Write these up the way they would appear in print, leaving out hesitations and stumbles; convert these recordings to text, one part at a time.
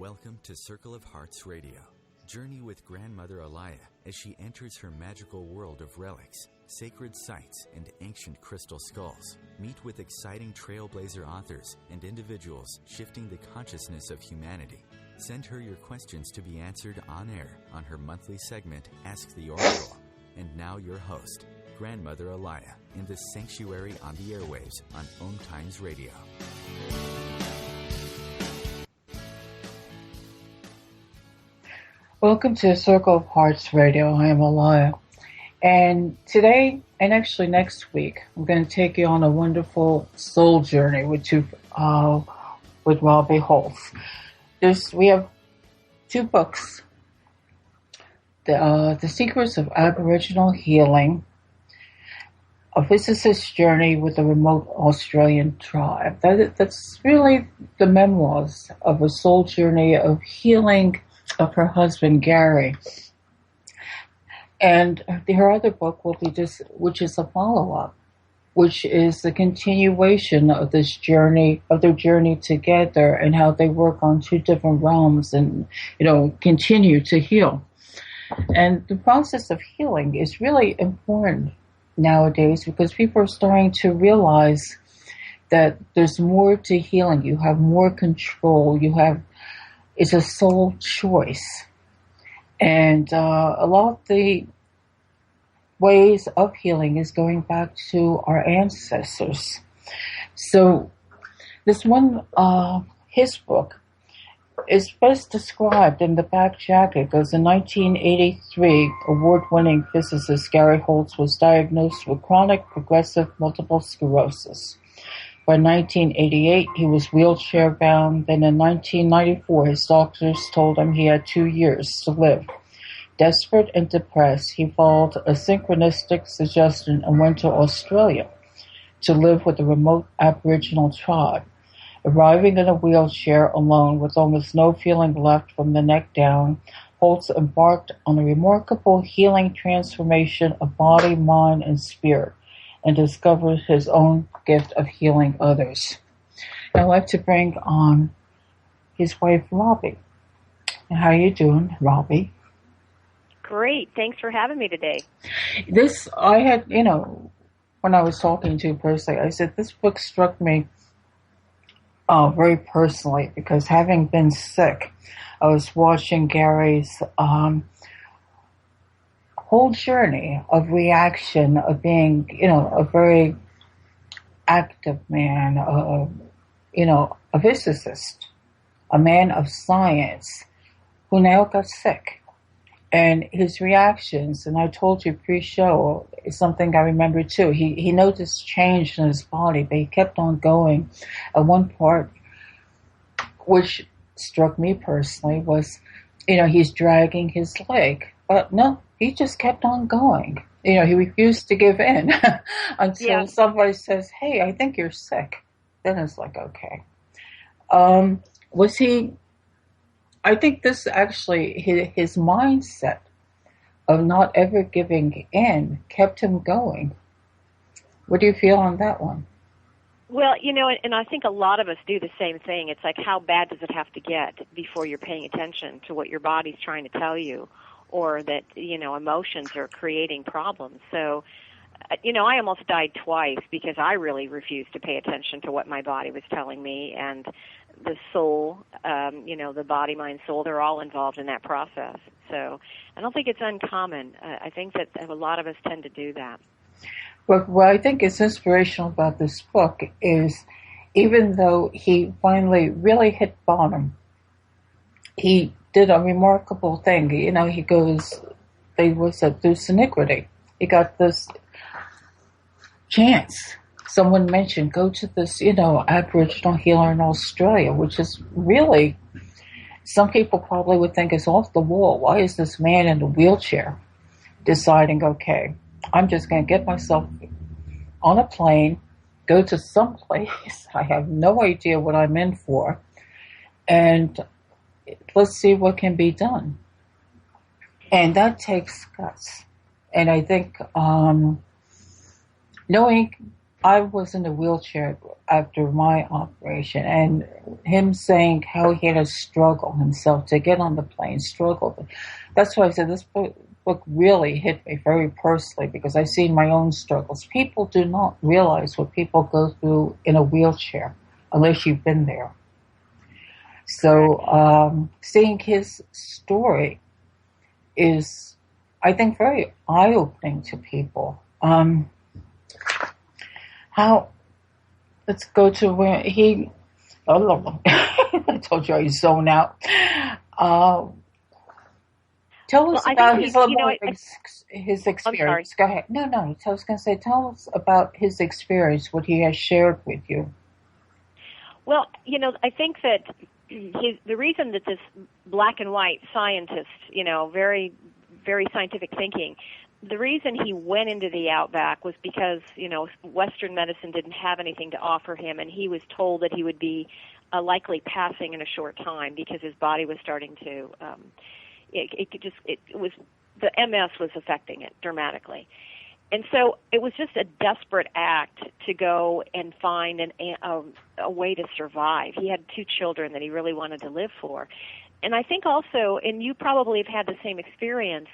Welcome to Circle of Hearts Radio. Journey with Grandmother Allayah as she enters her magical world of relics, sacred sites, and ancient crystal skulls. Meet with exciting trailblazer authors and individuals shifting the consciousness of humanity. Send her your questions to be answered on air on her monthly segment, Ask the Oracle. And now your host, Grandmother Allayah, in the sanctuary on the airwaves on OMTimes Radio. Welcome to Circle of Hearts Radio. I am Allayah. And today, and actually next week, I'm going to take you on a wonderful soul journey with Robbie Holz. We have two books. The Secrets of Aboriginal Healing, a physicist's journey with a remote Australian tribe. That's really the memoirs of a soul journey of healing of her husband, Gary. And her other book will be which is a follow-up, which is the continuation of this journey, of their journey together and how they work on two different realms and, continue to heal. And the process of healing is really important nowadays because people are starting to realize that there's more to healing. You have more control. It's a soul choice. And a lot of the ways of healing is going back to our ancestors. So this one, his book, is best described in the back jacket because in 1983, award-winning physicist Gary Holz was diagnosed with chronic progressive multiple sclerosis. By 1988, he was wheelchair-bound. Then in 1994, his doctors told him he had 2 years to live. Desperate and depressed, he followed a synchronistic suggestion and went to Australia to live with a remote Aboriginal tribe. Arriving in a wheelchair alone with almost no feeling left from the neck down, Holz embarked on a remarkable healing transformation of body, mind, and spirit, and discovered his own gift of healing others. I'd like to bring on his wife, Robbie. How are you doing, Robbie? Great. Thanks for having me today. I had, when I was talking to you personally, I said this book struck me very personally because having been sick, I was watching Gary's whole journey of reaction of being, a very active man, a physicist, a man of science who now got sick. And his reactions, and I told you pre-show, is something I remember too. He noticed change in his body, but he kept on going. And one part, which struck me personally, was, he's dragging his leg. But no, he just kept on going. He refused to give in until somebody says, hey, I think you're sick. Then it's like, okay. I think this actually, his mindset of not ever giving in kept him going. What do you feel on that one? Well, and I think a lot of us do the same thing. It's like, how bad does it have to get before you're paying attention to what your body's trying to tell you, or that, emotions are creating problems. So, I almost died twice because I really refused to pay attention to what my body was telling me, and the soul, the body, mind, soul, they're all involved in that process. So I don't think it's uncommon. I think that a lot of us tend to do that. But what I think is inspirational about this book is even though he finally really hit bottom, he did a remarkable thing. He goes, there was a deuce iniquity. He got this chance. Someone mentioned, go to this, Aboriginal healer in Australia, which is really, some people probably would think is off the wall. Why is this man in a wheelchair deciding, okay, I'm just going to get myself on a plane, go to some place I have no idea what I'm in for, and let's see what can be done. And that takes guts. And I think knowing I was in a wheelchair after my operation, and him saying how he had to struggle himself to get on the plane, struggle. That's why I said this book really hit me very personally, because I've seen my own struggles. People do not realize what people go through in a wheelchair unless you've been there. So seeing his story is, I think, very eye-opening to people. Let's go to where he, I told you I zone out. Tell us about his experience. Go ahead. No, I was going to say, tell us about his experience, what he has shared with you. Well, I think that the reason that this black and white scientist, very, very scientific thinking, the reason he went into the outback was because, Western medicine didn't have anything to offer him, and he was told that he would be likely passing in a short time because his body was starting to, the MS was affecting it dramatically. And so it was just a desperate act to go and find a way to survive. He had 2 children that he really wanted to live for. And I think also, and you probably have had the same experience,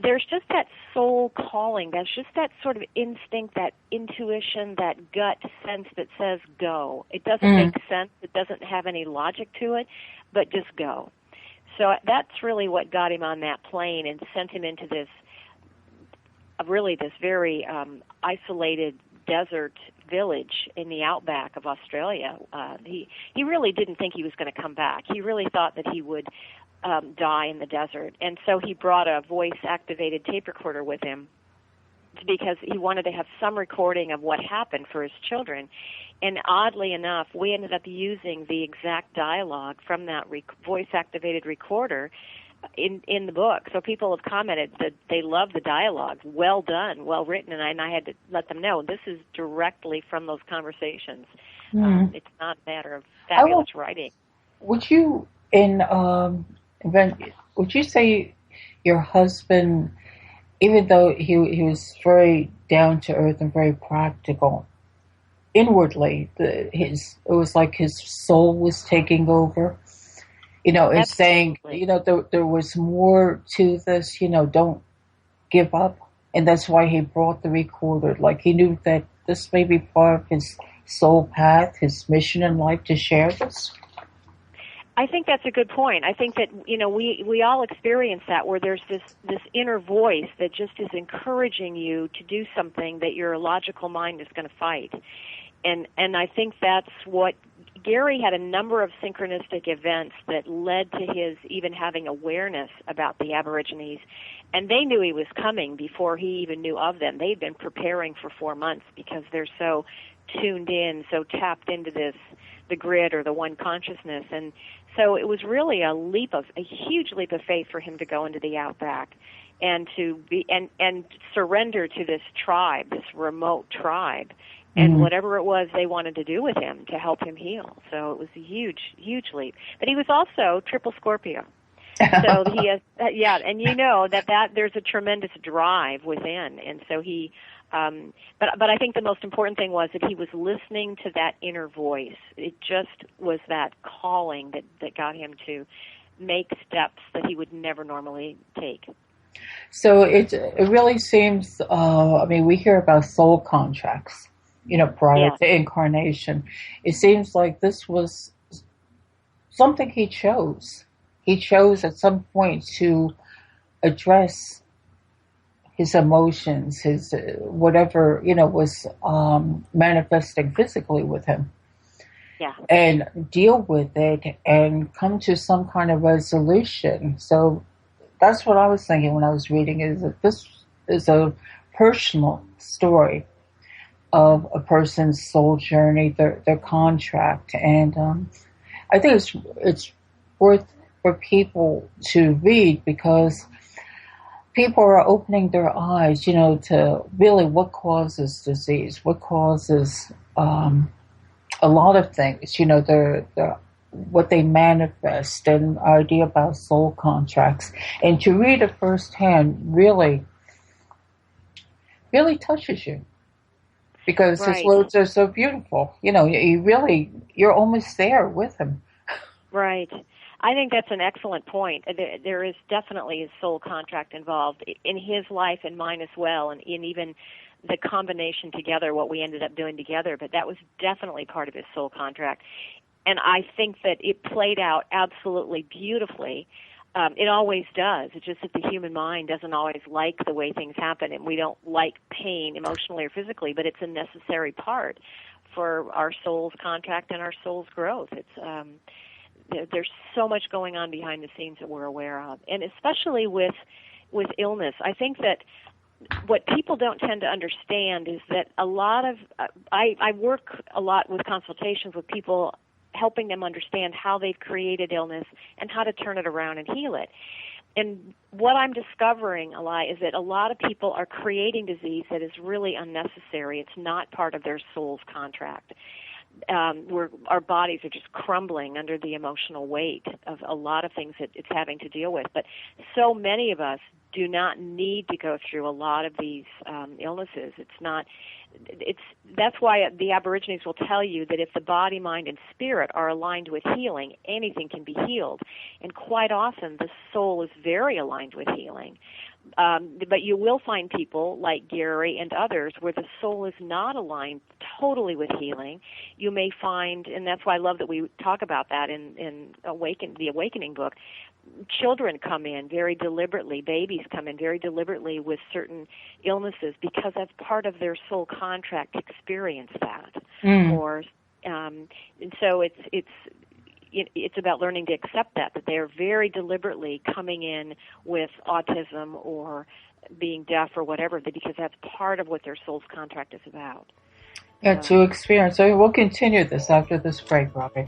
there's just that soul calling. There's just that sort of instinct, that intuition, that gut sense that says go. It doesn't make sense. It doesn't have any logic to it, but just go. So that's really what got him on that plane and sent him into this very isolated desert village in the outback of Australia. He really didn't think he was going to come back. He really thought that he would die in the desert. And so he brought a voice-activated tape recorder with him because he wanted to have some recording of what happened for his children. And oddly enough, we ended up using the exact dialogue from that voice-activated recorder in the book. So people have commented that they love the dialogue. Well done, well written, and I had to let them know this is directly from those conversations. It's not a matter of fabulous writing. Would you would you say your husband, even though he was very down to earth and very practical, inwardly it was like his soul was taking over? And saying, there was more to this, don't give up. And that's why he brought the recorder. Like he knew that this may be part of his soul path, his mission in life to share this. I think that's a good point. I think that, we all experience that, where there's this inner voice that just is encouraging you to do something that your logical mind is going to fight. And I think that's what Gary had. A number of synchronistic events that led to his even having awareness about the Aborigines, and they knew he was coming before he even knew of them. They'd been preparing for 4 months because they're so tuned in, so tapped into the grid or the one consciousness. And so it was really a huge leap of faith for him to go into the outback and to be and surrender to this tribe, this remote tribe, and whatever it was they wanted to do with him to help him heal. So it was a huge, huge leap. But he was also triple Scorpio. So he has, and that there's a tremendous drive within. And so he, but I think the most important thing was that he was listening to that inner voice. It just was that calling that got him to make steps that he would never normally take. So it really seems, we hear about soul contracts, prior to incarnation. It seems like this was something he chose. He chose at some point to address his emotions, his whatever, was manifesting physically with him. Yeah. And deal with it and come to some kind of resolution. So that's what I was thinking when I was reading, is that this is a personal story of a person's soul journey, their contract. And I think it's worth for people to read, because people are opening their eyes, to really what causes disease, what causes a lot of things, what they manifest, and idea about soul contracts. And to read it firsthand really, really touches you. because his Right. words are so beautiful. You're almost there with him. Right. I think that's an excellent point. There is definitely a soul contract involved in his life and mine as well, and in even the combination together, what we ended up doing together. But that was definitely part of his soul contract. And I think that it played out absolutely beautifully. It always does. It's just that the human mind doesn't always like the way things happen, and we don't like pain emotionally or physically, but it's a necessary part for our soul's contract and our soul's growth. There's so much going on behind the scenes that we're aware of, and especially with illness. I think that what people don't tend to understand is that a lot of I work a lot with consultations with people, helping them understand how they've created illness and how to turn it around and heal it. And what I'm discovering, Allayah, is that a lot of people are creating disease that is really unnecessary. It's not part of their soul's contract. Our bodies are just crumbling under the emotional weight of a lot of things that it's having to deal with. But so many of us do not need to go through a lot of these illnesses. That's why the Aborigines will tell you that if the body, mind, and spirit are aligned with healing, anything can be healed. And quite often, the soul is very aligned with healing. But you will find people like Gary and others where the soul is not aligned totally with healing. You may find, and that's why I love that we talk about that in the Awakening book, children come in very deliberately, babies come in very deliberately with certain illnesses because that's part of their soul contract to experience that. And so it's about learning to accept that they're very deliberately coming in with autism or being deaf or whatever, because that's part of what their soul's contract is about. Yeah, to experience. So we'll continue this after this break, Robbie.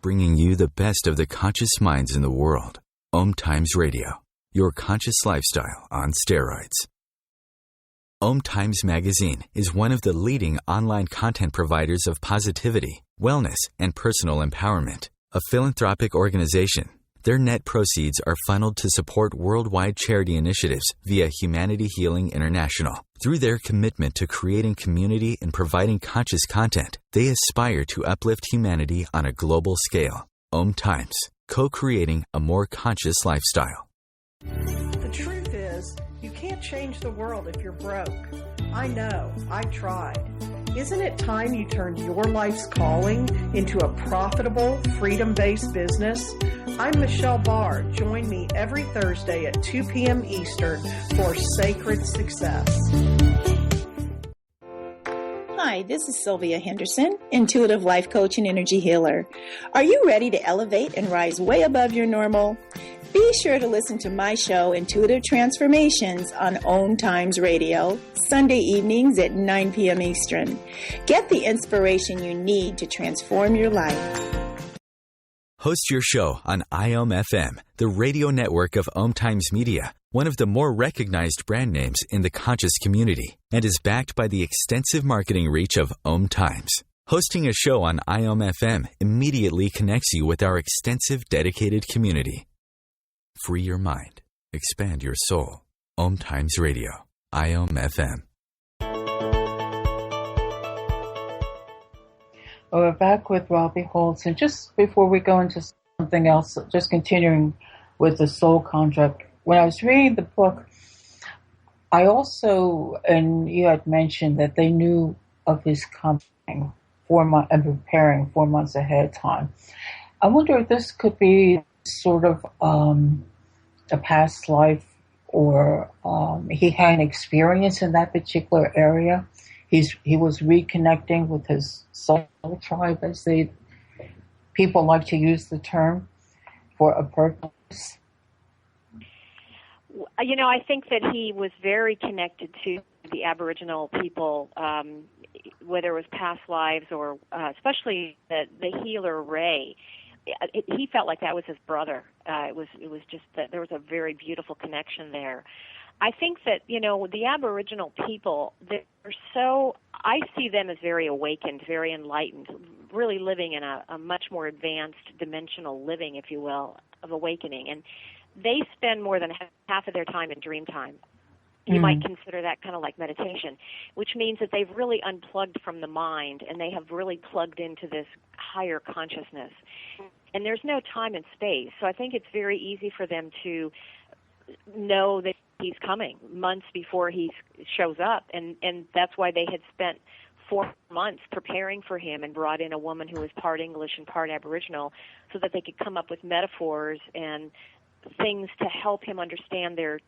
Bringing you the best of the conscious minds in the world. OMTimes Radio, your conscious lifestyle on steroids. OMTimes Magazine is one of the leading online content providers of positivity, wellness, and personal empowerment. A philanthropic organization, their net proceeds are funneled to support worldwide charity initiatives via Humanity Healing International. Through their commitment to creating community and providing conscious content, they aspire to uplift humanity on a global scale. OMTimes, co-creating a more conscious lifestyle. The truth is, you can't change the world if you're broke. I know, I tried. Isn't it time you turned your life's calling into a profitable, freedom-based business? I'm Michelle Barr. Join me every Thursday at 2 p.m. Eastern for Sacred Success. Hi, this is Sylvia Henderson, intuitive life coach and energy healer. Are you ready to elevate and rise way above your normal? Be sure to listen to my show, Intuitive Transformations, on OMTimes Radio, Sunday evenings at 9 p.m. Eastern. Get the inspiration you need to transform your life. Host your show on IOM-FM, the radio network of OMTimes Media, one of the more recognized brand names in the conscious community, and is backed by the extensive marketing reach of OMTimes. Hosting a show on IOM-FM immediately connects you with our extensive dedicated community. Free your mind. Expand your soul. OMTimes Radio. IOM-FM. Well, we're back with Robbie Holz. And just before we go into something else, just continuing with the soul contract, when I was reading the book, I also, and you had mentioned that they knew of his coming 4 months and preparing 4 months ahead of time. I wonder if this could be sort of a past life, or he had an experience in that particular area. He was reconnecting with his soul tribe, as people like to use the term, for a purpose. You know, I think that he was very connected to the Aboriginal people. whether it was past lives or especially the healer Ray. He felt like that was his brother. It was just that there was a very beautiful connection there. I think that, the Aboriginal people, I see them as very awakened, very enlightened, really living in a much more advanced dimensional living, if you will, of awakening. And they spend more than half of their time in dream time. You might consider that kind of like meditation, which means that they've really unplugged from the mind and they have really plugged into this higher consciousness. And there's no time and space. So I think it's very easy for them to know that he's coming months before he shows up. And that's why they had spent 4 months preparing for him and brought in a woman who was part English and part Aboriginal so that they could come up with metaphors and things to help him understand their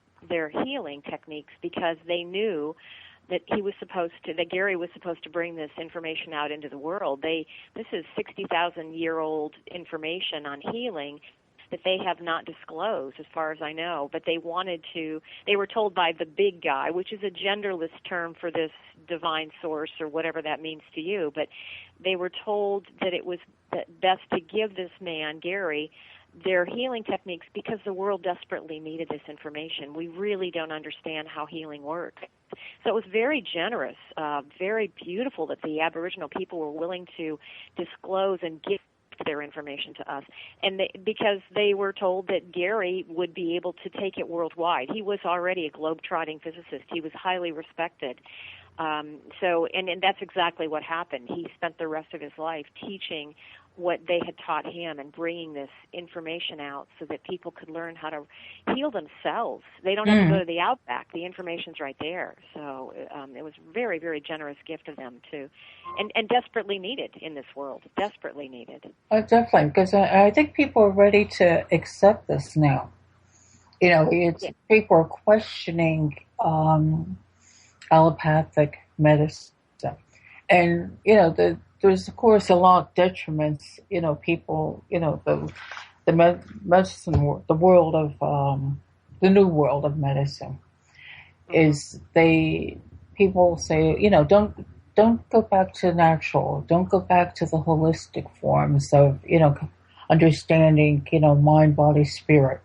healing techniques, because they knew that that Gary was supposed to bring this information out into the world. This is 60,000-year-old information on healing that they have not disclosed, as far as I know, but they were told by the big guy, which is a genderless term for this divine source or whatever that means to you, but they were told that it was best to give this man, Gary, their healing techniques because the world desperately needed this information. We really don't understand how healing works. So it was very generous, very beautiful that the Aboriginal people were willing to disclose and give their information to us, and because they were told that Gary would be able to take it worldwide. He was already a globe-trotting physicist. He was highly respected. And that's exactly what happened. He spent the rest of his life teaching what they had taught him and bringing this information out so that people could learn how to heal themselves. They don't have to go to the outback. The information's right there. So it was a very, very generous gift of them, too, and desperately needed in this world, desperately needed. Definitely, because I think people are ready to accept this now. People are questioning allopathic medicine. And, there's, of course, a lot of detriments, people, the medicine, the world of, the new world of medicine is people say, don't go back to natural, don't go back to the holistic forms of, understanding, mind, body, spirit.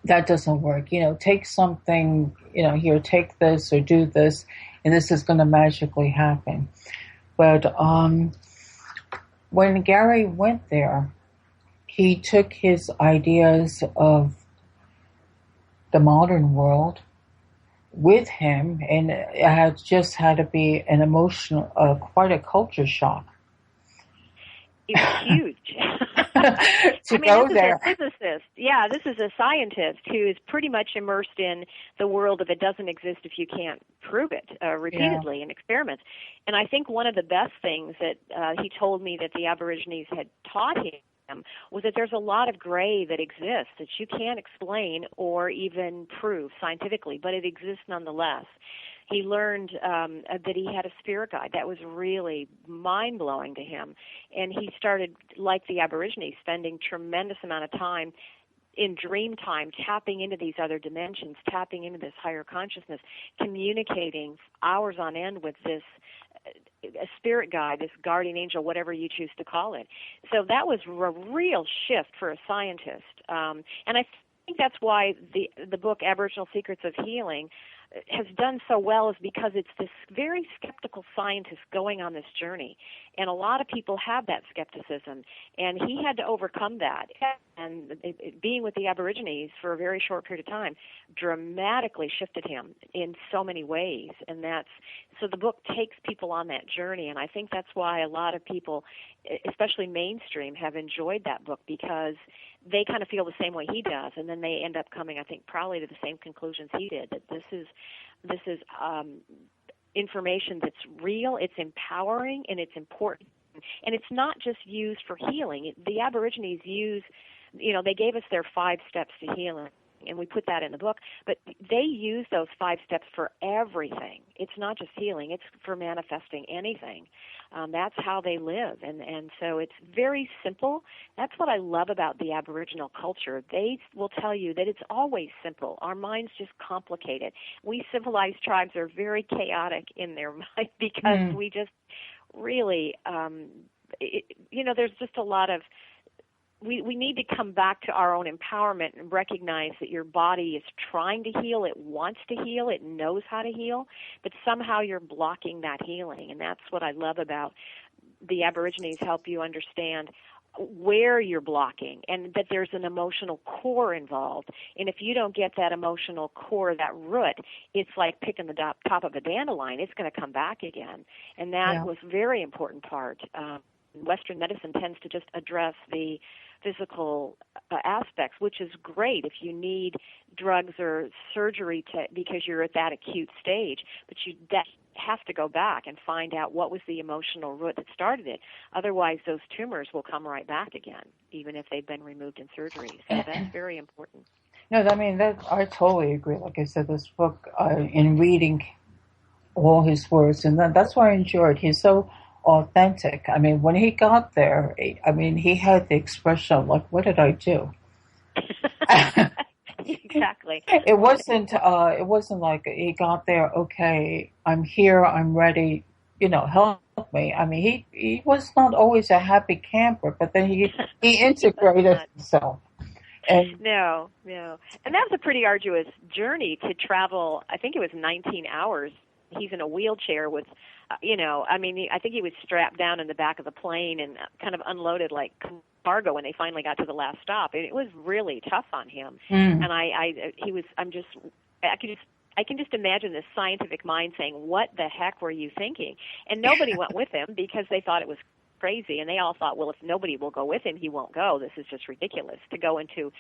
That doesn't work. Take something, here, take this or do this, and this is going to magically happen. But when Gary went there, he took his ideas of the modern world with him, and it had to be an emotional, quite a culture shock. It's huge. This is a physicist. Yeah, this is a scientist who is pretty much immersed in the world of it doesn't exist if you can't prove it repeatedly in experiments. And I think one of the best things that he told me that the Aborigines had taught him was that there's a lot of gray that exists that you can't explain or even prove scientifically, but it exists nonetheless. He learned that he had a spirit guide. That was really mind-blowing to him. And he started, like the Aborigines, spending tremendous amount of time in dream time, tapping into these other dimensions, tapping into this higher consciousness, communicating hours on end with this a spirit guide, this guardian angel, whatever you choose to call it. So that was a real shift for a scientist. And I think that's why the book Aboriginal Secrets of Healing has done so well, is because it's this very skeptical scientist going on this journey. And a lot of people have that skepticism, and he had to overcome that. And being with the Aborigines for a very short period of time dramatically shifted him in so many ways. And so the book takes people on that journey, and I think that's why a lot of people, especially mainstream, have enjoyed that book, because they kind of feel the same way he does, and then they end up coming, I think, probably to the same conclusions he did, that this is information that's real, it's empowering, and it's important. And it's not just used for healing. The Aborigines they gave us their 5 steps to healing. and we put that in the book. But they use those 5 steps for everything. It's not just healing; it's for manifesting anything. That's how they live, and so it's very simple. That's what I love about the Aboriginal culture. They will tell you that it's always simple. Our minds just complicate it. We civilized tribes are very chaotic in their mind because we just really, there's just a lot of. We need to come back to our own empowerment and recognize that your body is trying to heal, it wants to heal, it knows how to heal, but somehow you're blocking that healing. And that's what I love about the Aborigines, help you understand where you're blocking and that there's an emotional core involved. And if you don't get that emotional core, that root, it's like picking the top of a dandelion. It's going to come back again. And that was a very important part. Western medicine tends to just address the physical aspects, which is great if you need drugs or surgery because you're at that acute stage. But you have to go back and find out what was the emotional root that started it. Otherwise, those tumors will come right back again, even if they've been removed in surgery. So that's very important. No, I mean, I totally agree. Like I said, this book, in reading all his words, and that's why I enjoyed. He's so authentic. I mean, when he got there, he had the expression of, like, what did I do? Exactly. It wasn't like he got there, okay, I'm here, I'm ready, help me. I mean, he was not always a happy camper, but then he integrated himself. And No. And that was a pretty arduous journey to travel. I think it was 19 hours. He's in a wheelchair with, I think he was strapped down in the back of the plane and kind of unloaded like cargo when they finally got to the last stop. And it was really tough on him. And I can just imagine this scientific mind saying, what the heck were you thinking? And nobody went with him because they thought it was crazy. And they all thought, well, if nobody will go with him, he won't go. This is just ridiculous to go into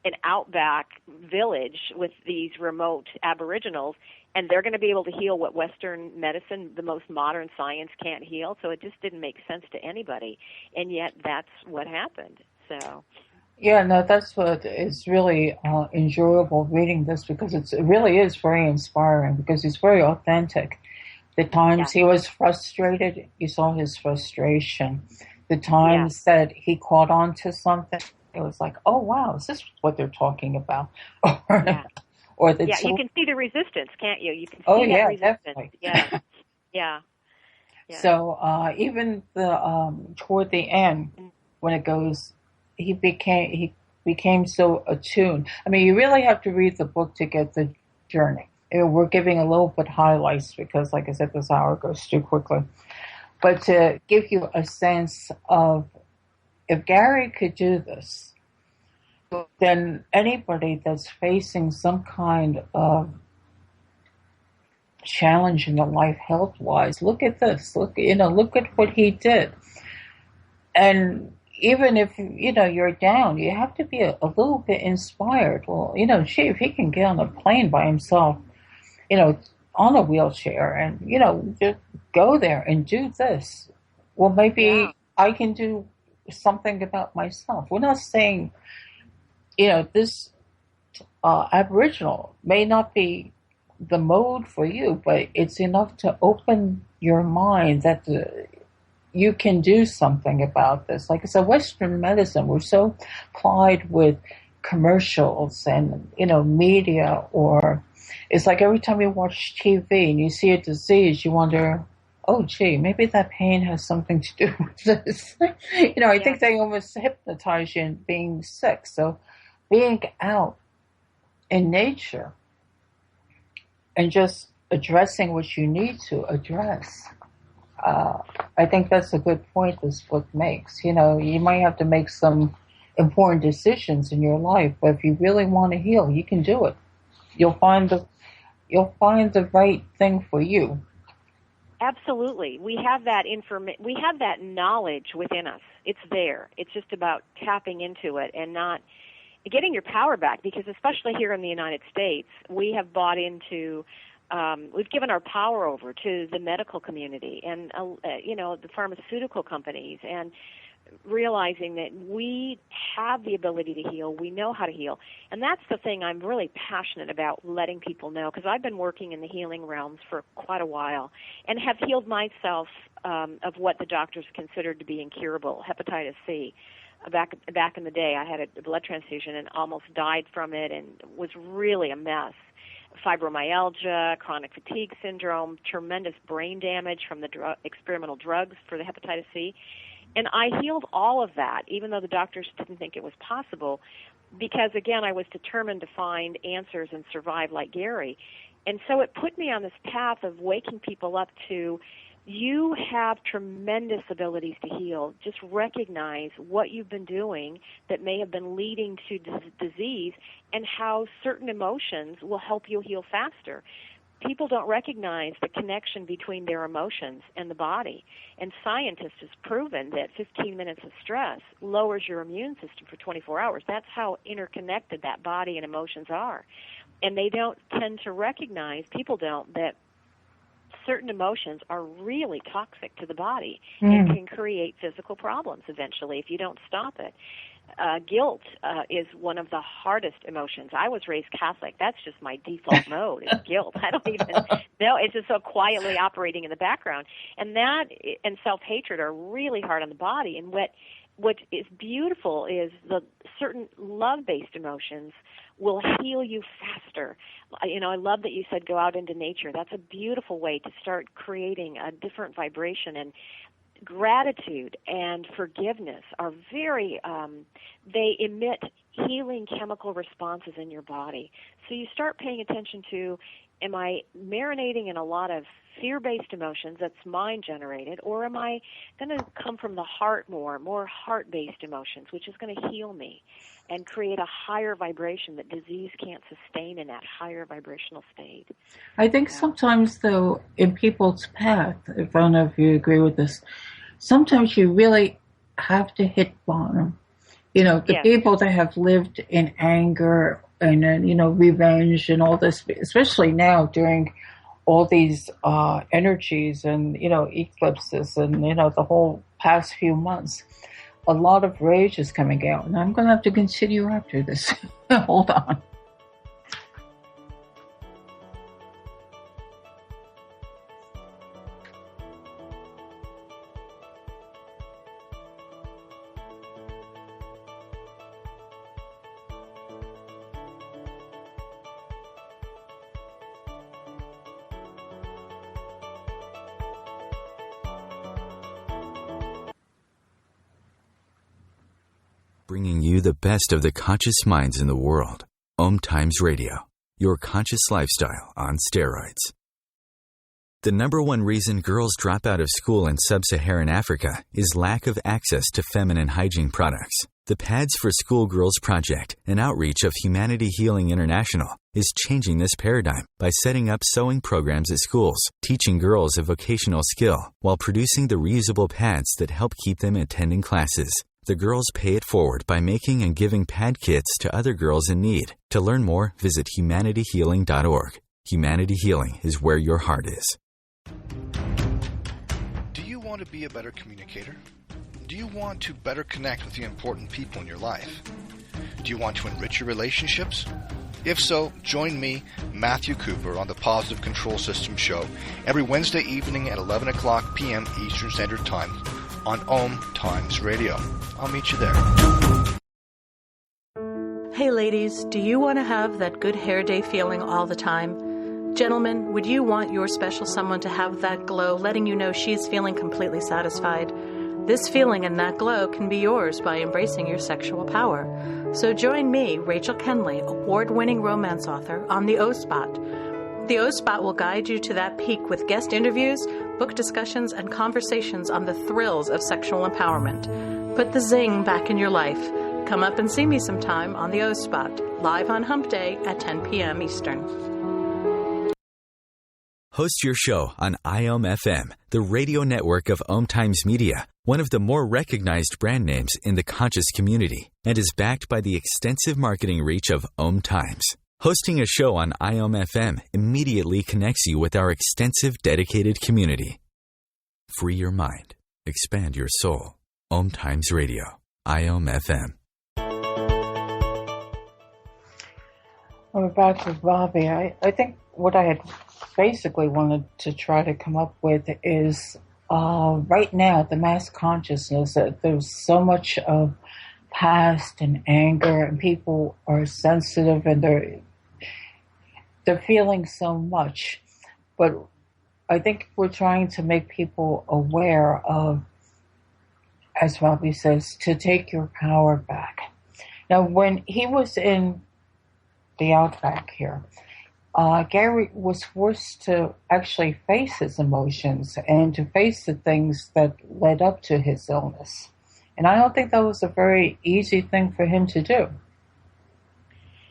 an outback village with these remote Aboriginals, and they're going to be able to heal what Western medicine, the most modern science, can't heal. So it just didn't make sense to anybody. And yet that's what happened. So. Yeah, no, that's what is really enjoyable reading this, because it really is very inspiring, because he's very authentic. The times he was frustrated, you saw his frustration. The times that he caught on to something, it was like, oh, wow, is this what they're talking about? Or the you can see the resistance, can't you? You can see that resistance. Definitely. Yeah. So even toward the end, when it goes, he became so attuned. I mean, you really have to read the book to get the journey. We're giving a little bit highlights because, like I said, this hour goes too quickly. But to give you a sense of, if Gary could do this, then anybody that's facing some kind of challenge in their life health-wise, look at this. Look at what he did. And even if, you're down, you have to be a little bit inspired. Well, if he can get on a plane by himself, on a wheelchair and, just go there and do this. Well, maybe I can do something about myself. We're not saying, this Aboriginal may not be the mode for you, but it's enough to open your mind that you can do something about this. Like I said, Western medicine, we're so plied with commercials and, media, or it's like every time you watch TV and you see a disease, you wonder, oh, gee, maybe that pain has something to do with this. I think they almost hypnotize you in being sick. So being out in nature and just addressing what you need to address, I think that's a good point this book makes. You might have to make some important decisions in your life, but if you really want to heal, you can do it. You'll find the right thing for you. Absolutely. We have that we have that knowledge within us. It's there. It's just about tapping into it and not getting your power back, because especially here in the United States, we have bought into we've given our power over to the medical community and the pharmaceutical companies, and realizing that we have the ability to heal, we know how to heal. And that's the thing I'm really passionate about letting people know, because I've been working in the healing realms for quite a while and have healed myself of what the doctors considered to be incurable, hepatitis C. Back in the day, I had a blood transfusion and almost died from it and was really a mess. Fibromyalgia, chronic fatigue syndrome, tremendous brain damage from the experimental drugs for the hepatitis C. And I healed all of that, even though the doctors didn't think it was possible, because, again, I was determined to find answers and survive like Gary. And so it put me on this path of waking people up to, you have tremendous abilities to heal. Just recognize what you've been doing that may have been leading to disease and how certain emotions will help you heal faster. People don't recognize the connection between their emotions and the body. And scientists have proven that 15 minutes of stress lowers your immune system for 24 hours. That's how interconnected that body and emotions are. And they don't tend to recognize, people don't, that certain emotions are really toxic to the body and can create physical problems eventually if you don't stop it. Guilt is one of the hardest emotions. I was raised Catholic. That's just my default mode is guilt. I don't even know. It's just so quietly operating in the background. And that and self-hatred are really hard on the body. And what is beautiful is the certain love-based emotions will heal you faster. You know, I love that you said go out into nature. That's a beautiful way to start creating a different vibration. And gratitude and forgiveness are very, they emit healing chemical responses in your body. So you start paying attention to, am I marinating in a lot of fear-based emotions that's mind-generated, or am I going to come from the heart more heart-based emotions, which is going to heal me and create a higher vibration that disease can't sustain in that higher vibrational state. I think sometimes, though, in people's path, if I don't know if you agree with this, sometimes you really have to hit bottom. You know, the people that have lived in anger and, you know, revenge and all this, especially now during all these energies and, you know, eclipses and, you know, the whole past few months, a lot of rage is coming out. And I'm going to have to continue after this. Hold on. Bringing you the best of the conscious minds in the world. OMTimes Radio, your conscious lifestyle on steroids. The number one reason girls drop out of school in sub-Saharan Africa is lack of access to feminine hygiene products. The Pads for Schoolgirls Project, an outreach of Humanity Healing International, is changing this paradigm by setting up sewing programs at schools, teaching girls a vocational skill, while producing the reusable pads that help keep them attending classes. The girls pay it forward by making and giving pad kits to other girls in need. To learn more, visit humanityhealing.org. Humanity Healing is where your heart is. Do you want to be a better communicator? Do you want to better connect with the important people in your life? Do you want to enrich your relationships? If so, join me, Matthew Cooper, on the Positive Control System Show every Wednesday evening at 11 o'clock p.m. Eastern Standard Time on OMTimes Radio. I'll meet you there. Hey ladies, do you want to have that good hair day feeling all the time? Gentlemen, would you want your special someone to have that glow, letting you know she's feeling completely satisfied? This feeling and that glow can be yours by embracing your sexual power. So join me, Rachel Kenley, award-winning romance author, on the O-Spot. The O-Spot will guide you to that peak with guest interviews, book discussions, and conversations on the thrills of sexual empowerment. Put the zing back in your life. Come up and see me sometime on the O-Spot, live on Hump Day at 10 p.m. Eastern. Host your show on IOM-FM, the radio network of OMTimes Media, one of the more recognized brand names in the conscious community, and is backed by the extensive marketing reach of OMTimes. Hosting a show on IOM-FM immediately connects you with our extensive dedicated community. Free your mind. Expand your soul. OMTimes Radio, IOM FM. Well, back to Robbie. I think what I had basically wanted to try to come up with is right now, the mass consciousness, there's so much of past and anger, and people are sensitive and they're feeling so much. But I think we're trying to make people aware of, as Robbie says, to take your power back. Now, when he was in the outback here, Gary was forced to actually face his emotions and to face the things that led up to his illness. And I don't think that was a very easy thing for him to do.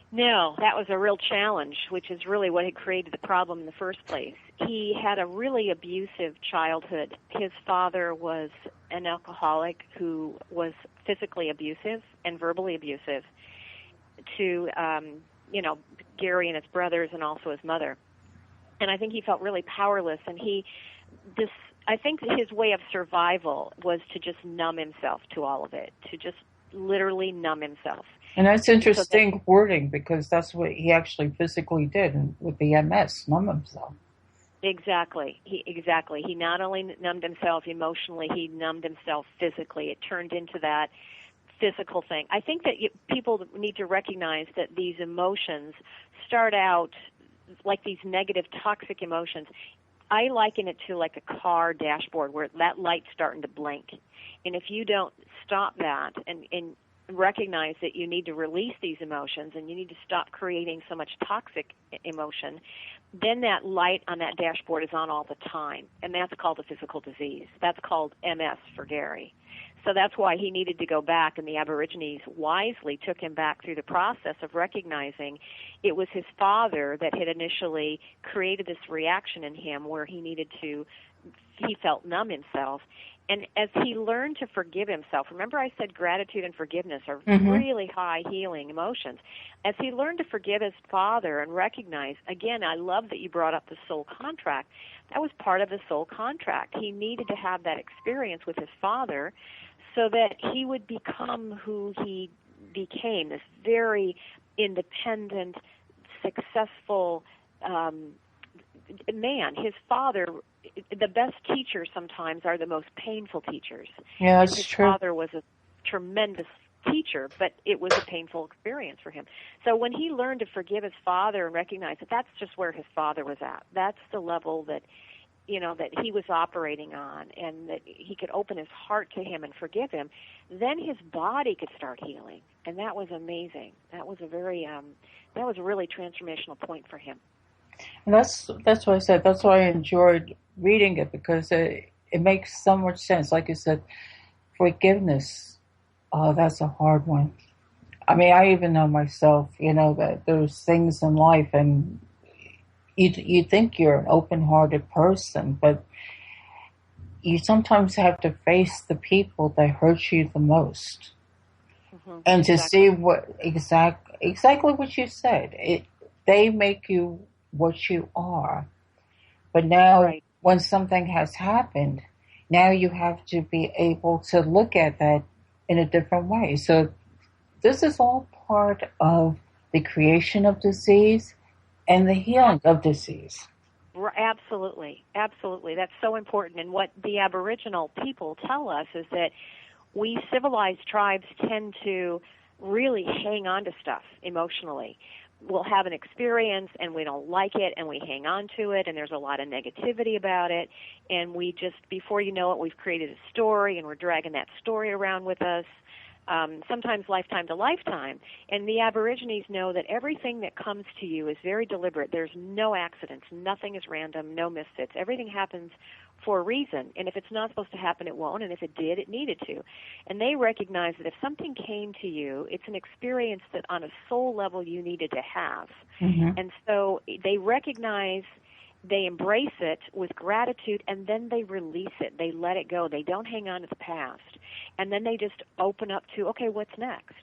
No, that was a real challenge, which is really what had created the problem in the first place. He had a really abusive childhood. His father was an alcoholic who was physically abusive and verbally abusive to Gary and his brothers and also his mother. And I think he felt really powerless, and I think his way of survival was to just numb himself to all of it, to just literally numb himself. And that's interesting wording, because that's what he actually physically did with the MS, numb himself. Exactly. He not only numbed himself emotionally, he numbed himself physically. It turned into that physical thing. I think that people need to recognize that these emotions start out like these negative, toxic emotions. I liken it to like a car dashboard where that light's starting to blink. And if you don't stop that and recognize that you need to release these emotions and you need to stop creating so much toxic emotion, then that light on that dashboard is on all the time. And that's called a physical disease. That's called MS for Gary. So that's why he needed to go back, and the Aborigines wisely took him back through the process of recognizing it was his father that had initially created this reaction in him where he felt numb himself. And as he learned to forgive himself, remember I said gratitude and forgiveness are really high healing emotions. As he learned to forgive his father and recognize, again, I love that you brought up the soul contract. That was part of the soul contract. He needed to have that experience with his father so that he would become who he became, this very independent, successful man. His father, the best teachers sometimes are the most painful teachers. Yeah, that's true. His father was a tremendous teacher, but it was a painful experience for him. So when he learned to forgive his father and recognize that that's just where his father was at, that's the level that that he was operating on, and that he could open his heart to him and forgive him, then his body could start healing. And that was amazing. That was a very, that was a really transformational point for him. And that's what I said. That's why I enjoyed reading it, because it makes so much sense. Like you said, forgiveness, that's a hard one. I mean, I even know myself, that there's things in life, and you think you're an open-hearted person, but you sometimes have to face the people that hurt you the most. Mm-hmm. And to see what exactly what you said. They make you what you are. But now, when something has happened, now you have to be able to look at that in a different way. So this is all part of the creation of disease and the healing of disease. Absolutely. Absolutely. That's so important. And what the Aboriginal people tell us is that we civilized tribes tend to really hang on to stuff emotionally. We'll have an experience and we don't like it and we hang on to it, and there's a lot of negativity about it, and we just, before you know it, we've created a story and we're dragging that story around with us. Sometimes lifetime to lifetime. And the Aborigines know that everything that comes to you is very deliberate. There's no accidents. Nothing is random, no misfits. Everything happens for a reason. And if it's not supposed to happen, it won't. And if it did, it needed to. And they recognize that if something came to you, it's an experience that on a soul level you needed to have. Mm-hmm. And so they recognize, they embrace it with gratitude, and then they release it. They let it go. They don't hang on to the past. And then they just open up to, okay, what's next?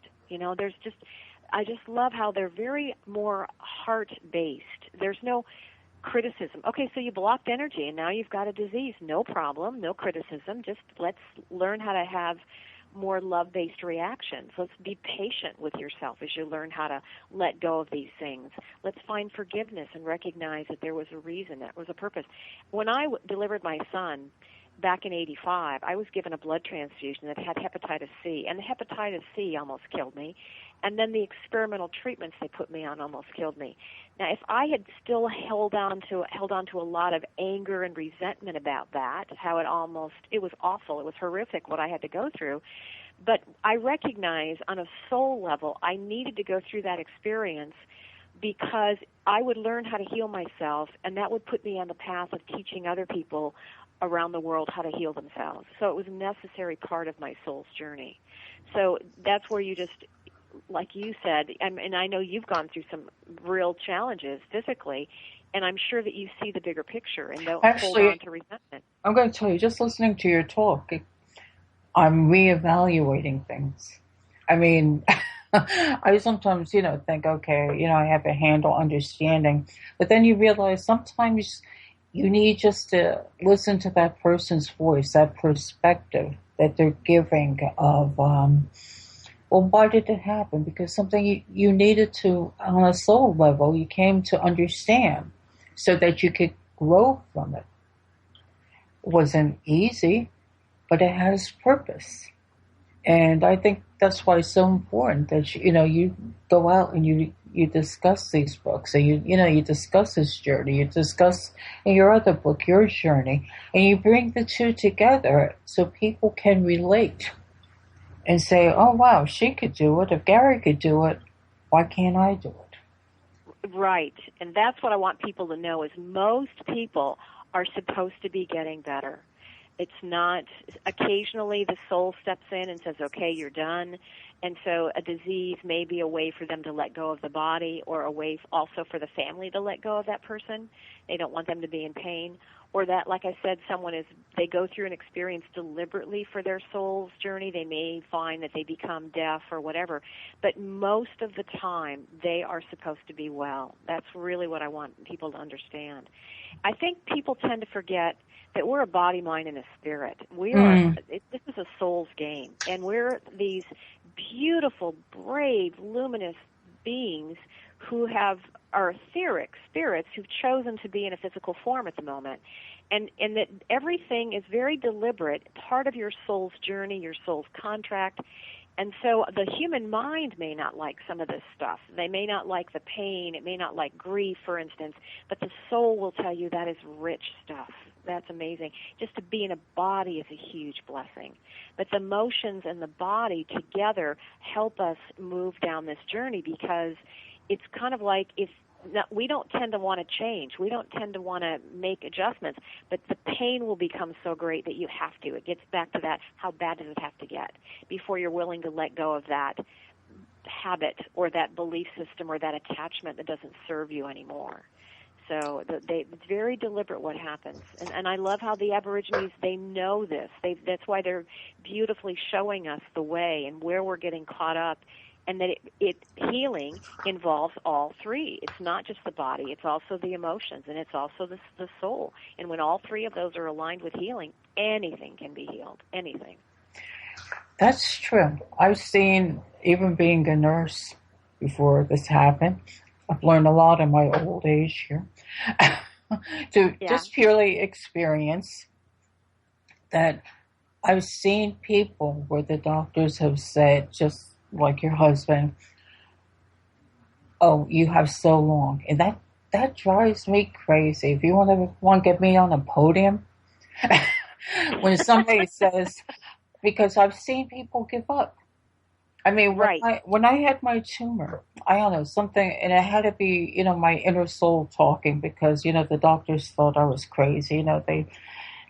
I just love how they're very more heart-based. There's no criticism. Okay, so you blocked energy and now you've got a disease. No problem, no criticism. Just let's learn how to have more love-based reactions. Let's be patient with yourself as you learn how to let go of these things. Let's find forgiveness and recognize that there was a reason, that was a purpose. When I delivered my son back in '85, I was given a blood transfusion that had hepatitis C, and the hepatitis C almost killed me. And then the experimental treatments they put me on almost killed me. Now, if I had still held on to a lot of anger and resentment about that, how it was awful, it was horrific what I had to go through. But I recognize on a soul level, I needed to go through that experience because I would learn how to heal myself, and that would put me on the path of teaching other people around the world how to heal themselves. So it was a necessary part of my soul's journey. So that's where you just, like you said, and I know you've gone through some real challenges physically, and I'm sure that you see the bigger picture and don't hold on to resentment. I'm going to tell you, just listening to your talk, I'm reevaluating things. I mean, I sometimes, think, okay, I have a handle understanding, but then you realize sometimes you need just to listen to that person's voice, that perspective that they're giving of, well, why did it happen? Because something you needed to, on a soul level, you came to understand so that you could grow from it. It wasn't easy, but it has purpose. And I think that's why it's so important that, you go out and you discuss these books, and you discuss this journey, you discuss in your other book, your journey, and you bring the two together so people can relate and say, oh, wow, she could do it. If Gary could do it, why can't I do it? Right. And that's what I want people to know is most people are supposed to be getting better. It's not, occasionally the soul steps in and says, okay, you're done. And so a disease may be a way for them to let go of the body, or a way also for the family to let go of that person. They don't want them to be in pain. Or that, like I said, they go through an experience deliberately for their soul's journey. They may find that they become deaf or whatever. But most of the time, they are supposed to be well. That's really what I want people to understand. I think people tend to forget that we're a body, mind, and a spirit. This is a soul's game. And we're these beautiful, brave, luminous beings who are etheric spirits who've chosen to be in a physical form at the moment. And that everything is very deliberate, part of your soul's journey, your soul's contract. And so the human mind may not like some of this stuff. They may not like the pain. It may not like grief, for instance. But the soul will tell you that is rich stuff. That's amazing. Just to be in a body is a huge blessing. But the emotions and the body together help us move down this journey, because it's kind of like we don't tend to want to change. We don't tend to want to make adjustments, but the pain will become so great that you have to. It gets back to that, how bad does it have to get before you're willing to let go of that habit or that belief system or that attachment that doesn't serve you anymore. So it's very deliberate what happens. And I love how the Aborigines, they know this. That's why they're beautifully showing us the way and where we're getting caught up, and that healing involves all three. It's not just the body. It's also the emotions, and it's also the soul. And when all three of those are aligned with healing, anything can be healed, anything. That's true. I've seen, even being a nurse before this happened, I've learned a lot in my old age here, just purely experience that I've seen people where the doctors have said, just like your husband, oh, you have so long. And that drives me crazy. If you want to get me on a podium, when somebody says, because I've seen people give up. I mean, when I had my tumor, I don't know, something, and it had to be, my inner soul talking, because, the doctors thought I was crazy.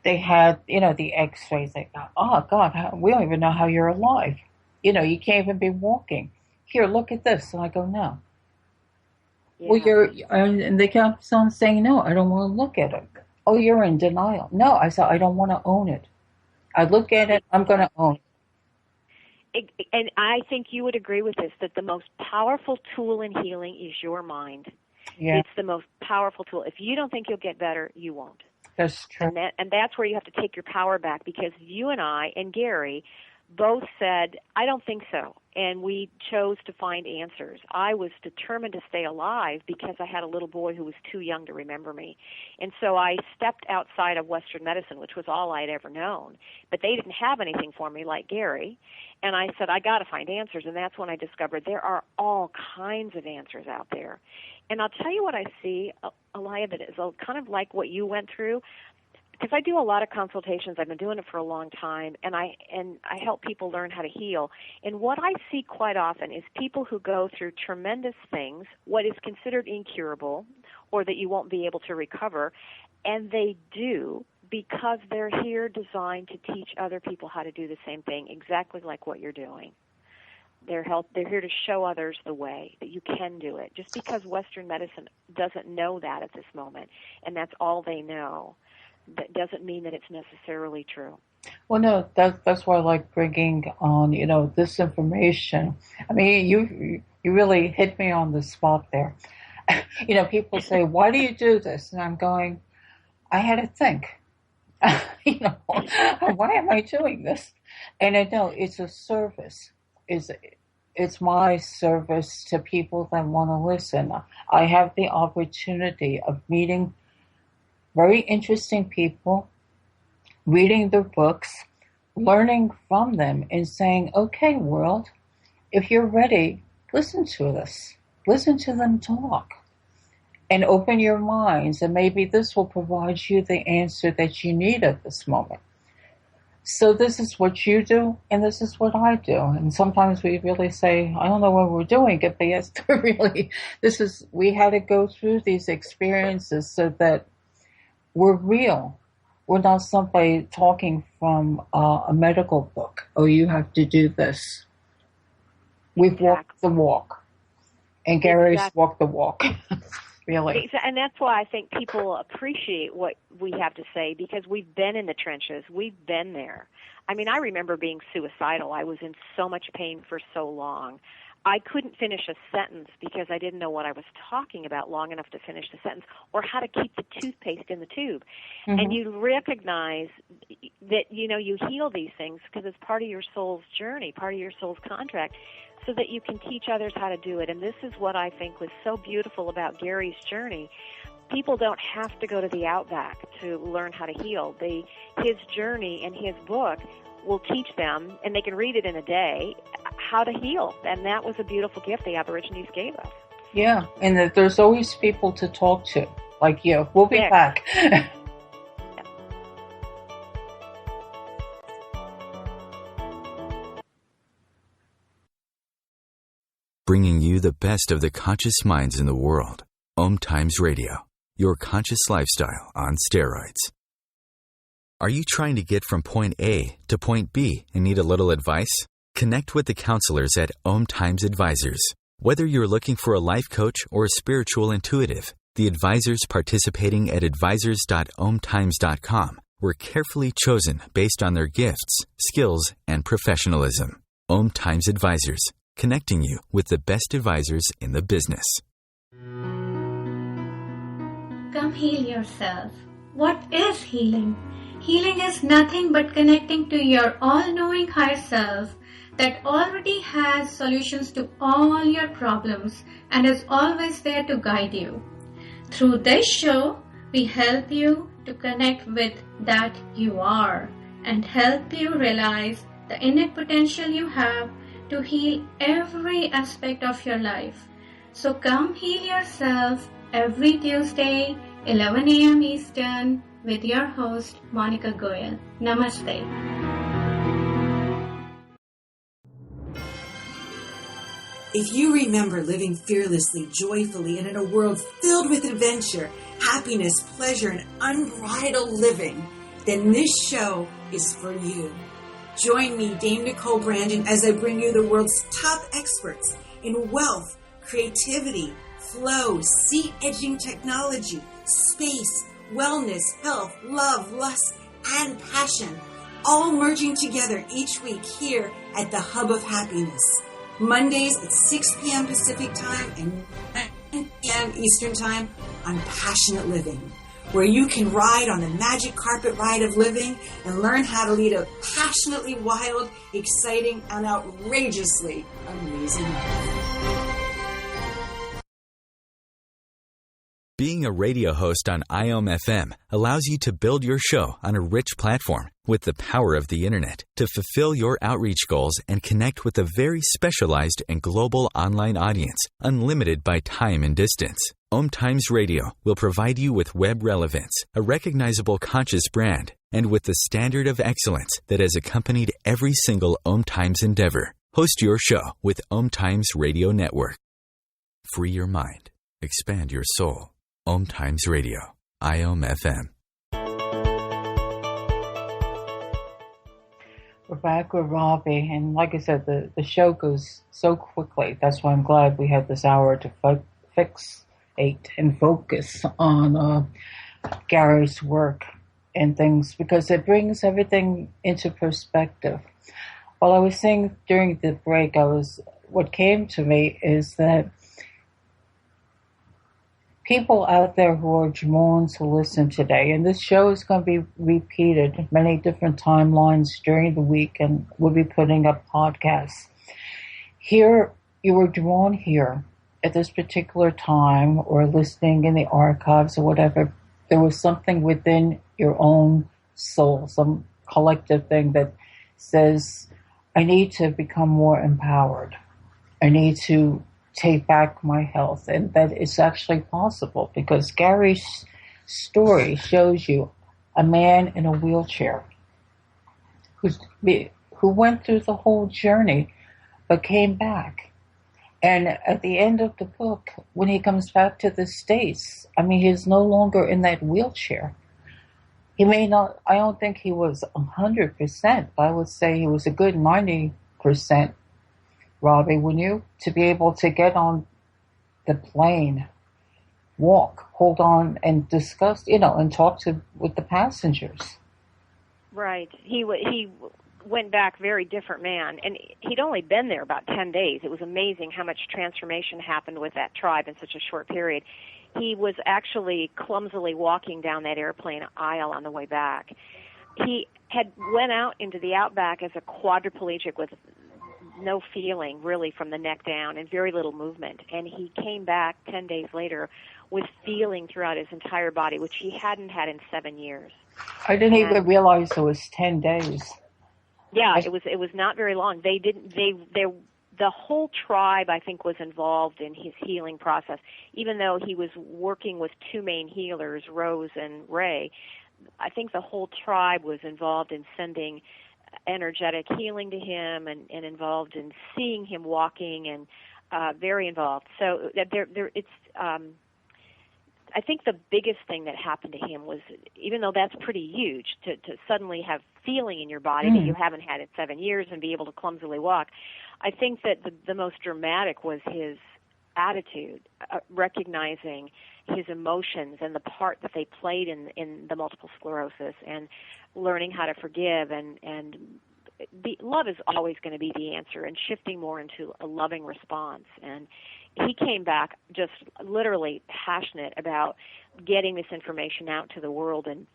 They had, the x-rays. They go, oh, God, we don't even know how you're alive. You can't even be walking. Here, look at this. And I go, no. Yeah. Well, and they kept on saying, no, I don't want to look at it. Oh, you're in denial. No, I said, I don't want to own it. I look at it, I'm going to own it. And I think you would agree with this, that the most powerful tool in healing is your mind. Yeah. It's the most powerful tool. If you don't think you'll get better, you won't. That's true. And that's where you have to take your power back, because you and I and Gary both said, I don't think so. And we chose to find answers. I was determined to stay alive because I had a little boy who was too young to remember me. And so I stepped outside of Western medicine, which was all I'd ever known. But they didn't have anything for me like Gary. And I said, I got to find answers. And that's when I discovered there are all kinds of answers out there. And I'll tell you what I see, Allayah, that is kind of like what you went through. Because I do a lot of consultations. I've been doing it for a long time, and I help people learn how to heal. And what I see quite often is people who go through tremendous things, what is considered incurable, or that you won't be able to recover, and they do because they're here designed to teach other people how to do the same thing, exactly like what you're doing. They're here to show others the way, that you can do it. Just because Western medicine doesn't know that at this moment, and that's all they know, that doesn't mean that it's necessarily true. Well, no, that's why I like bringing on, this information. I mean, you really hit me on the spot there. People say, why do you do this? And I'm going, I had to think, why am I doing this? And I know it's a service. It's my service to people that want to listen. I have the opportunity of meeting very interesting people, reading their books, learning from them, and saying, okay, world, if you're ready, listen to this. Listen to them talk. And open your minds, and maybe this will provide you the answer that you need at this moment. So this is what you do, and this is what I do. And sometimes we really say, I don't know when we're doing it, but yes, really, we had to go through these experiences so that we're real. We're not somebody talking from a medical book. Oh, you have to do this. We've walked the walk. And Gary's walked the walk. Really. And that's why I think people appreciate what we have to say, because we've been in the trenches. We've been there. I mean, I remember being suicidal. I was in so much pain for so long. I couldn't finish a sentence because I didn't know what I was talking about long enough to finish the sentence, or how to keep the toothpaste in the tube. Mm-hmm. And you recognize that, you heal these things because it's part of your soul's journey, part of your soul's contract, so that you can teach others how to do it. And this is what I think was so beautiful about Gary's journey. People don't have to go to the Outback to learn how to heal. His journey and his book will teach them, and they can read it in a day, how to heal. And that was a beautiful gift the Aborigines gave us. Yeah, and that there's always people to talk to, like you. We'll be back. Bringing you the best of the conscious minds in the world. OMTimes Radio, your conscious lifestyle on steroids. Are you trying to get from point A to point B and need a little advice? Connect with the counselors at OMTimes Advisors. Whether you're looking for a life coach or a spiritual intuitive, the advisors participating at advisors.omtimes.com were carefully chosen based on their gifts, skills, and professionalism. OMTimes Advisors, connecting you with the best advisors in the business. Come heal yourself. What is healing? Healing is nothing but connecting to your all-knowing higher self that already has solutions to all your problems and is always there to guide you. Through this show, we help you to connect with that you are and help you realize the innate potential you have to heal every aspect of your life. So come heal yourself every Tuesday, 11 a.m. Eastern, with your host, Monica Goyal. Namaste. If you remember living fearlessly, joyfully, and in a world filled with adventure, happiness, pleasure, and unbridled living, then this show is for you. Join me, Dame Nicole Brandon, as I bring you the world's top experts in wealth, creativity, flow, sea-edging technology, space, wellness, health, love, lust, and passion, all merging together each week here at the Hub of Happiness. Mondays at 6 p.m. Pacific Time and 9 p.m. p.m. Eastern Time on Passionate Living, where you can ride on the magic carpet ride of living and learn how to lead a passionately wild, exciting, and outrageously amazing life. Being a radio host on IOM-FM allows you to build your show on a rich platform with the power of the Internet to fulfill your outreach goals and connect with a very specialized and global online audience, unlimited by time and distance. OMTimes Radio will provide you with web relevance, a recognizable conscious brand, and with the standard of excellence that has accompanied every single OMTimes endeavor. Host your show with OMTimes Radio Network. Free your mind. Expand your soul. OMTimes Radio. IOM-FM. We're back with Robbie, and like I said, the show goes so quickly. That's why I'm glad we had this hour to fixate and focus on Gary's work and things, because it brings everything into perspective. While I was saying during the break, what came to me is that people out there who are drawn to listen today, and this show is going to be repeated many different timelines during the week, and we'll be putting up podcasts. Here, you were drawn here at this particular time, or listening in the archives or whatever. There was something within your own soul, some collective thing that says, I need to become more empowered. I need to take back my health, and that it's actually possible, because Gary's story shows you a man in a wheelchair who went through the whole journey but came back. And at the end of the book, when he comes back to the States, he's no longer in that wheelchair. He may not, I don't think he was 100%, but I would say he was a good 90%. Robbie, wouldn't you? To be able to get on the plane, walk, hold on, and discuss, and talk with the passengers. Right. He went back very different man, and he'd only been there about 10 days. It was amazing how much transformation happened with that tribe in such a short period. He was actually clumsily walking down that airplane aisle on the way back. He had went out into the outback as a quadriplegic with no feeling really from the neck down and very little movement. And he came back 10 days later with feeling throughout his entire body, which he hadn't had in 7 years. I didn't even realize it was 10 days. Yeah, it was not very long. The whole tribe, I think, was involved in his healing process. Even though he was working with two main healers, Rose and Ray, I think the whole tribe was involved in sending energetic healing to him, and involved in seeing him walking, and very involved. So I think the biggest thing that happened to him was, even though that's pretty huge, to suddenly have feeling in your body that you haven't had in 7 years and be able to clumsily walk, I think that the most dramatic was his attitude, recognizing his emotions and the part that they played in the multiple sclerosis, and learning how to forgive, and love is always going to be the answer, and shifting more into a loving response. And he came back just literally passionate about getting this information out to the world, and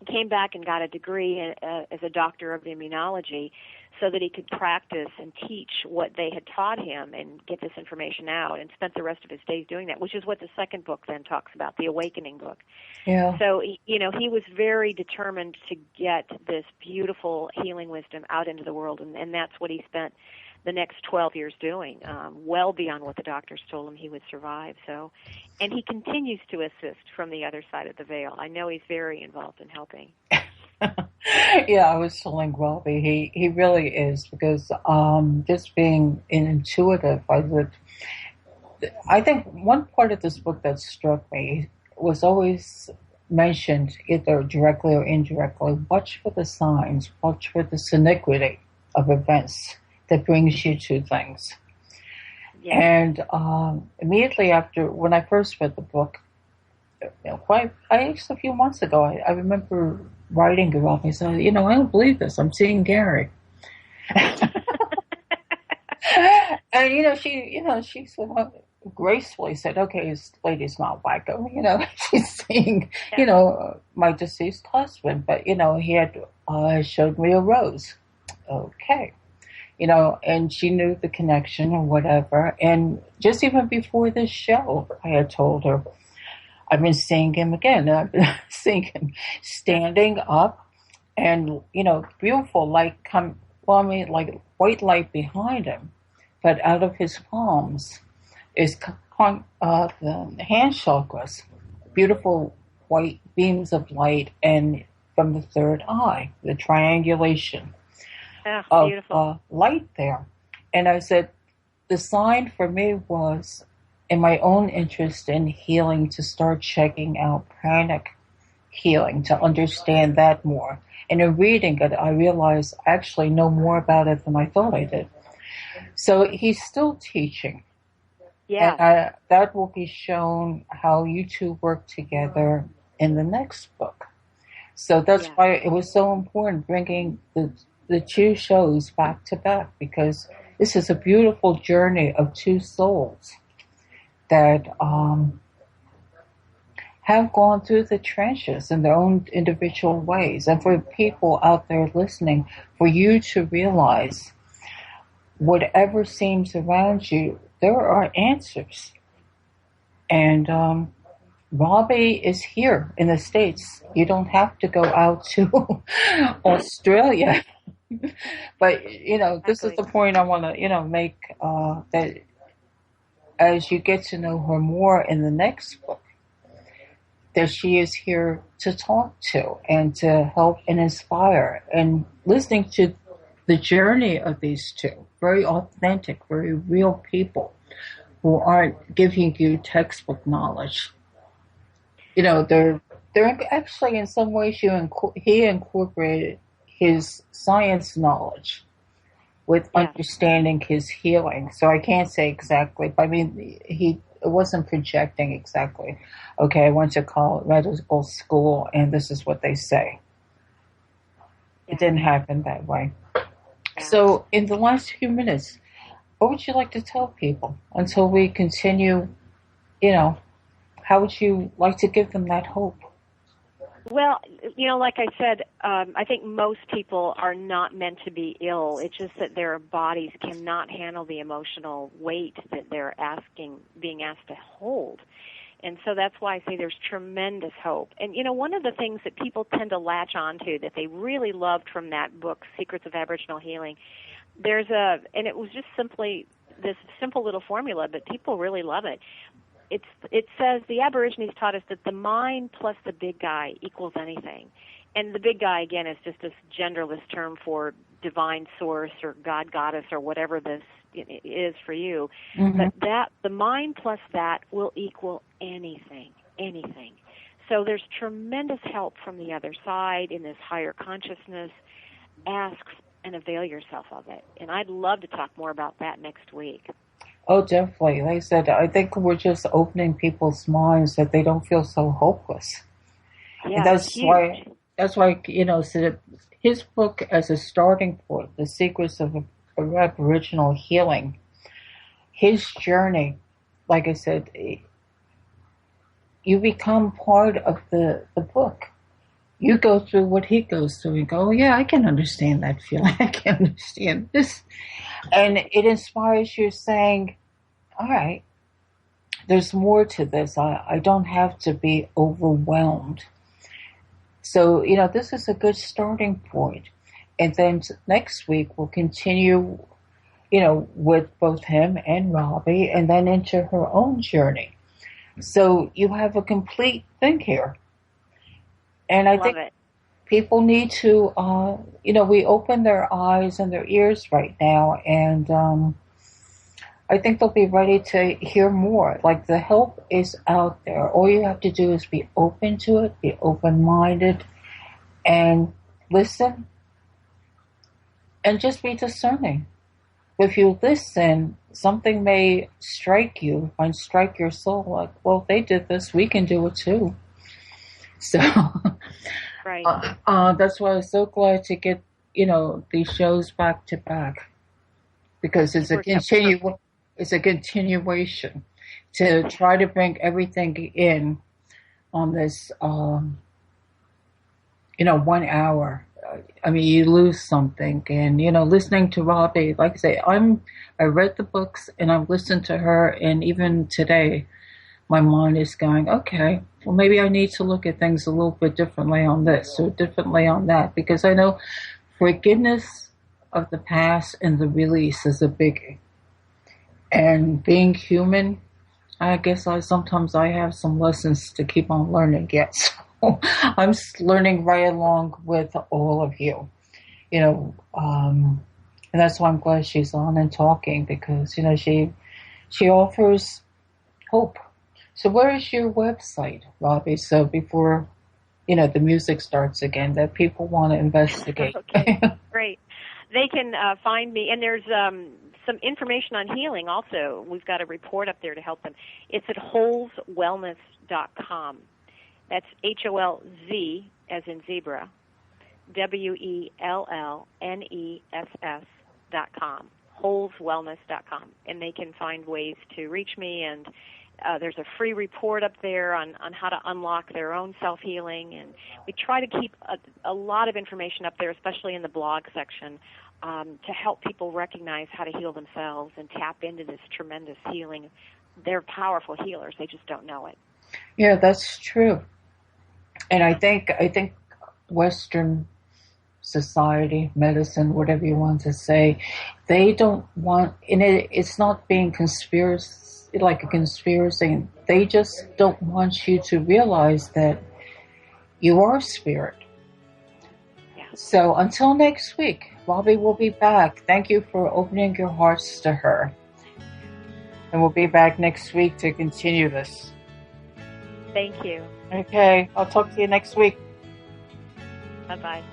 came back and got a degree as a doctor of immunology, so that he could practice and teach what they had taught him and get this information out, and spent the rest of his days doing that, which is what the second book then talks about, the Awakening book. Yeah. So, he was very determined to get this beautiful healing wisdom out into the world, and that's what he spent the next 12 years doing, well beyond what the doctors told him he would survive. So, and he continues to assist from the other side of the veil. I know he's very involved in helping. Yeah, I was telling Robbie, he really is, because just being intuitive, I think one part of this book that struck me was always mentioned, either directly or indirectly, watch for the signs, watch for the synchronicity of events that brings you to things. Yeah. And immediately after, when I first read the book, a few months ago, I remember writing to Robbie and saying, I don't believe this. I'm seeing Gary. And, she said, well, gracefully said, okay, this lady's not wacko, she's seeing, my deceased husband, but, he had showed me a rose. Okay. And she knew the connection or whatever. And just even before this show, I had told her, I've been seeing him again. I've been seeing him standing up and, beautiful light like white light behind him. But out of his palms is the hand chakras, beautiful white beams of light, and from the third eye, the triangulation of light there. And I said, the sign for me was, in my own interest in healing, to start checking out pranic healing, to understand that more. And in reading it, I realized I actually know more about it than I thought I did. So he's still teaching. Yeah. And that will be shown how you two work together in the next book. So that's why it was so important bringing the two shows back to back, because this is a beautiful journey of two souls that have gone through the trenches in their own individual ways. And for people out there listening, for you to realize whatever seems around you, there are answers. And Robbie is here in the States. You don't have to go out to Australia. But, this is the point I want to, make, that as you get to know her more in the next book, that she is here to talk to and to help and inspire, and listening to the journey of these two, very authentic, very real people who aren't giving you textbook knowledge. They're actually, in some ways, he incorporated his science knowledge with understanding his healing. So I can't say exactly, but I mean, it wasn't projecting exactly. Okay, I went to medical school, and this is what they say. It didn't happen that way. So in the last few minutes, what would you like to tell people until we continue? How would you like to give them that hope? Well, like I said, I think most people are not meant to be ill. It's just that their bodies cannot handle the emotional weight that they're being asked to hold. And so that's why I say there's tremendous hope. And, one of the things that people tend to latch onto that they really loved from that book, Secrets of Aboriginal Healing, and it was just simply this simple little formula, but people really love it. It says the Aborigines taught us that the mind plus the big guy equals anything. And the big guy, again, is just this genderless term for divine source or God, goddess, or whatever this is for you. Mm-hmm. But the mind plus that will equal anything. So there's tremendous help from the other side in this higher consciousness. Ask and avail yourself of it. And I'd love to talk more about that next week. Oh, definitely. Like I said, I think we're just opening people's minds that they don't feel so hopeless. Yeah, and that's why, so his book as a starting point, The Secrets of Aboriginal Healing, his journey, like I said, you become part of the book. You go through what he goes through and go, oh, yeah, I can understand that feeling. I can understand this. And it inspires you saying, all right, there's more to this. I don't have to be overwhelmed. So, this is a good starting point. And then next week we'll continue, with both him and Robbie, and then into her own journey. So you have a complete thing here. And I think people need to, we open their eyes and their ears right now, and I think they'll be ready to hear more. Like, the help is out there. All you have to do is be open to it, be open-minded, and listen, and just be discerning. If you listen, something may strike you and strike your soul like, well, they did this, we can do it too. So right. That's why I'm so glad to get, these shows back to back, because it's a continuation. to try to bring everything in on this, 1 hour. I mean, you lose something. And, listening to Robbie, like I say, I read the books and I've listened to her. And even today, my mind is going, okay, well, maybe I need to look at things a little bit differently on this or differently on that. Because I know forgiveness of the past and the release is a biggie. And being human, I guess sometimes I have some lessons to keep on learning yet. So I'm learning right along with all of you, and that's why I'm glad she's on and talking, because, she offers hope. So where is your website, Robbie? So before, the music starts again, that people want to investigate. Okay, great. They can find me, and there's some information on healing also. We've got a report up there to help them. It's at holzwellness.com. That's HOLZ, as in zebra, WELLNESS.com, holzwellness.com. And they can find ways to reach me, and there's a free report up there on how to unlock their own self-healing. And we try to keep a lot of information up there, especially in the blog section, to help people recognize how to heal themselves and tap into this tremendous healing. They're powerful healers. They just don't know it. Yeah, that's true. And I think Western society, medicine, whatever you want to say, they don't want, and it's not being like a conspiracy. They just don't want you to realize that you are spirit. Yeah. So until next week, Robbie will be back. Thank you for opening your hearts to her. And we'll be back next week to continue this. Thank you. Okay, I'll talk to you next week. Bye-bye.